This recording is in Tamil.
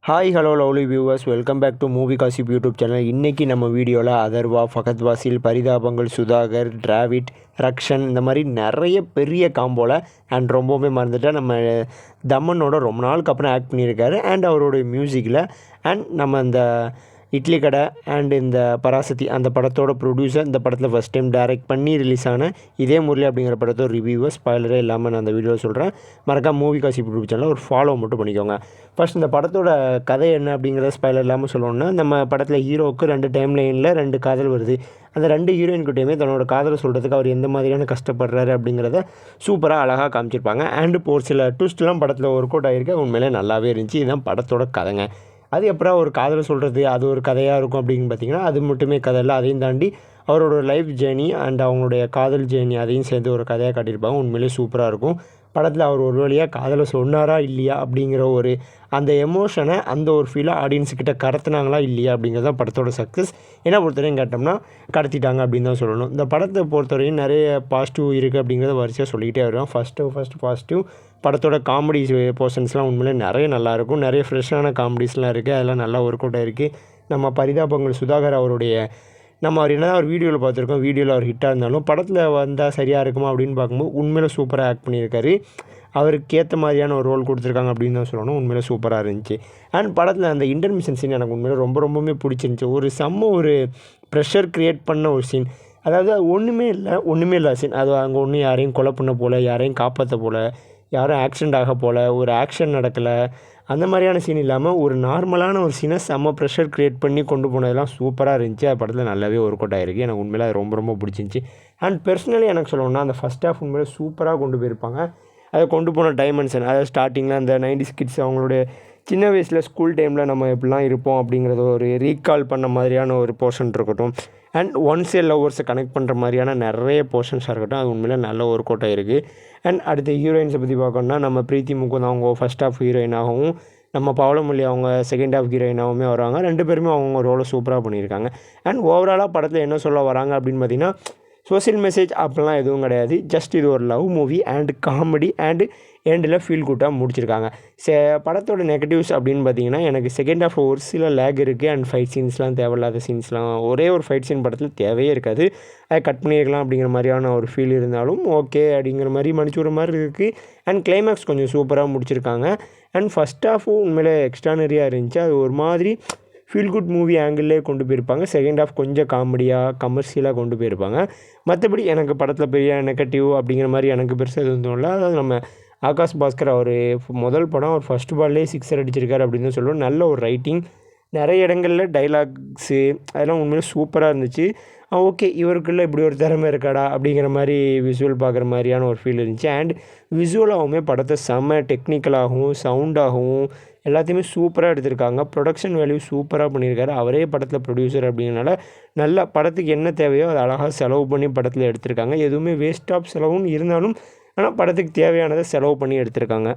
Hi hello lovely viewers, welcome back to movie gossip YouTube channel. இன்றைக்கி நம்ம வீடியோவில் அதர்வா, ஃபகத் வாசில், பரிதாபங்கள், சுதாகர், டிராவிட், ரக்ஷன் இந்த மாதிரி நிறைய பெரிய காம்போவில் அண்ட் ரொம்பவுமே மறந்துட்டால் நம்ம தமனோட ரொம்ப நாளுக்கு அப்புறம் ஆக்ட் பண்ணியிருக்காரு. அண்ட் அவருடைய மியூசிக்கில் அண்ட் நம்ம இந்த இட்லி கடை அண்ட் இந்த பராசக்தி அந்த படத்தோட ப்ரொடியூசர் இந்த படத்தில் ஃபஸ்ட் டைம் டைரக்ட் பண்ணி ரிலீஸ் ஆன இதே முரளி அப்படிங்கிற படத்தோட ரிவ்யூவை ஸ்பாய்லரே இல்லாமல் நான் அந்த வீடியோவில் சொல்கிறேன். மறக்காம மூவி காசிப் யூடியூப் சேனலில் ஒரு ஃபாலோ மட்டும் பண்ணிக்கோங்க. ஃபர்ஸ்ட் இந்த படத்தோட கதை என்ன அப்படிங்கிறத ஸ்பாய்லர் இல்லாமல் சொல்லணும்னா, நம்ம படத்தில் ஹீரோவுக்கு 2 டைம் லைனில் 2 காதல் வருது. அந்த 2 ஹீரோயின்கிட்டையுமே தன்னோட காதலை சொல்கிறதுக்கு அவர் எந்த மாதிரியான கஷ்டப்படுறாரு அப்படிங்கிறத சூப்பராக அழகாக காமிச்சிருப்பாங்க. அண்டு இப்போ ஒரு சில ட்விஸ்ட்லாம் படத்தில் ஒர்க் அவுட் ஆகிருக்கு. உண்மையிலே நல்லாவே இருந்துச்சு. இதுதான் படத்தோட கதைங்க. அது எப்பறம் ஒரு காதலை சொல்கிறது அது ஒரு கதையாக இருக்கும் அப்படின்னு பார்த்தீங்கன்னா, அது மட்டுமே கதை இல்லை. அதையும் தாண்டி அவரோட லைஃப் ஜேர்னி அண்ட் அவங்களுடைய காதல் ஜேர்னி அதையும் சேர்ந்து ஒரு கதையாக காட்டியிருப்பாங்க. உண்மையிலே சூப்பராக இருக்கும். படத்தில் அவர் ஒரு வழியாக காதலை சொன்னாரா இல்லையா அப்படிங்கிற ஒரு அந்த எமோஷனை அந்த ஒரு ஃபீலை ஆடியன்ஸுக்கிட்ட கடத்தினாங்களா இல்லையா அப்படிங்கிறது தான் படத்தோட சக்ஸஸ். என்ன பொறுத்தவரையும் கேட்டோம்னா கடத்திட்டாங்க அப்படின்னு தான் சொல்லணும். இந்த படத்தை பொறுத்தவரையும் நிறைய பாசிட்டிவ் இருக்குது அப்படிங்கிறத வரிசையாக சொல்லிக்கிட்டே வருவோம். ஃபஸ்ட்டு பாசிட்டிவ் படத்தோட காமெடி போர்ஷன்ஸ்லாம் உண்மையிலே நிறைய நல்லாயிருக்கும். நிறைய ஃப்ரெஷ்ஷான காமெடிஸ்லாம் இருக்குது. அதெல்லாம் நல்லா ஒர்க் அவுட் ஆகிருக்கு. நம்ம பரிதாபங்கள் சுதாகர் அவருடைய அவர் என்ன ஒரு வீடியோவில் பார்த்துருக்கோம். வீடியோவில் அவர் ஹிட்டாக இருந்தாலும் படத்தில் வந்தால் சரியாக இருக்குமா அப்படின்னு பார்க்கும்போது உண்மையிலே சூப்பராக ஆக்ட் பண்ணியிருக்காரு. அவருக்கு ஏற்ற மாதிரியான ஒரு ரோல் கொடுத்துருக்காங்க அப்படின்னு தான் சொல்லணும். உண்மையிலே சூப்பராக இருந்துச்சு. அண்ட் படத்தில் அந்த இன்டர்மிஷன் சீன் எனக்கு உண்மையிலே ரொம்பவுமே பிடிச்சிருந்துச்சி. ஒரு ப்ரெஷர் க்ரியேட் பண்ண ஒரு சீன். அதாவது ஒன்றுமே இல்லை சீன். அது அங்கே ஒன்றும் யாரையும் கொலை பண்ண போல், யாரையும் காப்பாற்ற போல், யாரும் ஆக்சிடெண்ட் ஆக போல், ஒரு ஆக்ஷன் நடக்கலை, அந்த மாதிரியான சீன் இல்லாமல் ஒரு நார்மலான ஒரு சீனை செம்ம ப்ரெஷர் க்ரியேட் பண்ணி கொண்டு போனதெல்லாம் சூப்பராக இருந்துச்சு. அது படத்தில் நல்லாவே ஒர்க் அவுட் ஆகிருக்கு. எனக்கு உண்மையிலே அது ரொம்ப பிடிச்சிருந்துச்சி. அண்ட் பர்சனலி எனக்கு சொல்லணும்னா அந்த ஃபஸ்ட் ஹாஃப் உண்மையிலே சூப்பராக கொண்டு போயிருப்பாங்க. அதை கொண்டு போன டைமென்ஷன், அதாவது ஸ்டார்டிங்கில் அந்த 90s கிட்ஸ் அவங்களுடைய சின்ன வயசில் ஸ்கூல் டைமில் நம்ம எப்படிலாம் இருப்போம் அப்படிங்கிறத ஒரு ரீகால் பண்ண மாதிரியான ஒரு போர்ஷன் இருக்கட்டும். அண்ட் ஒன் சைட் லவ்வர்ஸை கனெக்ட் பண்ணுற மாதிரியான நிறைய போர்ஷன்ஸாக இருக்கட்டும். அது உண்மையிலே நல்ல ஒர்க் அவுட் ஆகிருக்கு. அண்ட் அடுத்த ஹீரோயின்ஸை பற்றி பார்க்கணுன்னா நம்ம பிரீத்தி முகுந்த் அவங்க ஃபஸ்ட் ஹாஃப் ஹீரோயினாகவும், நம்ம பவளமொழி அவங்க செகண்ட் ஹாஃப் ஹீரோயினாகவுமே வராங்க. 2 பேருமே அவங்க ரோலை சூப்பராக பண்ணியிருக்காங்க. அண்ட் ஓவராலாக படத்தில் என்ன சொல்ல வராங்க அப்படின்னு பார்த்தீங்கன்னா, சோசியல் மெசேஜ் அப்படிலாம் எதுவும் கிடையாது. ஜஸ்ட் இது ஒரு love movie and comedy and எண்டில் ஃபீல் குட்டாக முடிச்சிருக்காங்க. படத்தோட நெகட்டிவ்ஸ் அப்படின்னு பார்த்தீங்கன்னா, எனக்கு செகண்ட் ஹாஃப் ஒரு சில லேக் இருக்குது. அண்ட் ஃபைட் சீன்ஸ்லாம் தேவையில்லாத சீன்ஸ்லாம், ஒரே ஒரு ஃபைட் சீன் படத்தில் தேவையே இருக்காது. அதை கட் பண்ணியிருக்கலாம் அப்படிங்கிற மாதிரியான ஒரு ஃபீல் இருந்தாலும் ஓகே அப்படிங்கிற மாதிரி மன்னிச்சுடுற மாதிரி இருக்குது. அண்ட் கிளைமேக்ஸ் கொஞ்சம் சூப்பராக முடிச்சிருக்காங்க. அண்ட் ஃபஸ்ட் ஹாஃபும் உண்மையிலே எக்ஸ்ட்ரானரியாக இருந்துச்சு. அது ஒரு மாதிரி ஃபீல் குட் மூவி ஆங்கிள்லே கொண்டு போயிருப்பாங்க. செகண்ட் ஹாஃப் கொஞ்சம் காமெடியாக கமர்ஷியலாக கொண்டு போயிருப்பாங்க. மற்றபடி எனக்கு படத்தில் பெரிய நெகட்டிவ் அப்படிங்கிற மாதிரி எனக்கு பெருசாக எதுவும் தோணல. அதாவது நம்ம ஆகாஷ் பாஸ்கர் அவர் முதல் படம் அவர் ஃபஸ்ட் பால்லே 6 அடிச்சிருக்காரு அப்படின்னு தான் சொல்லுவோம். நல்ல ஒரு ரைட்டிங், நிறைய இடங்களில் டைலாக்ஸு அதெல்லாம் உண்மையிலே சூப்பராக இருந்துச்சு. ஓகே இவருக்குள்ளே இப்படி ஒரு திறமை இருக்காடா அப்படிங்கிற மாதிரி விசுவல் பார்க்குற மாதிரியான ஒரு ஃபீல் இருந்துச்சு. அண்ட் விசுவலாகவுமே படத்தை செம்ம டெக்னிக்கலாகவும் சவுண்டாகவும் எல்லாத்தையுமே சூப்பராக எடுத்திருக்காங்க. ப்ரொடக்ஷன் வேல்யூ சூப்பராக பண்ணியிருக்காரு. அவரே படத்தில் ப்ரொடியூசர் அப்படிங்கிறனால நல்லா படத்துக்கு என்ன தேவையோ அதை அழகாக செலவு பண்ணி படத்தில் எடுத்திருக்காங்க. எதுவுமே வேஸ்ட் ஆஃப் செலவும் இருந்தாலும் ஆனால் படத்துக்கு தேவையானதை செலவு பண்ணி எடுத்திருக்காங்க.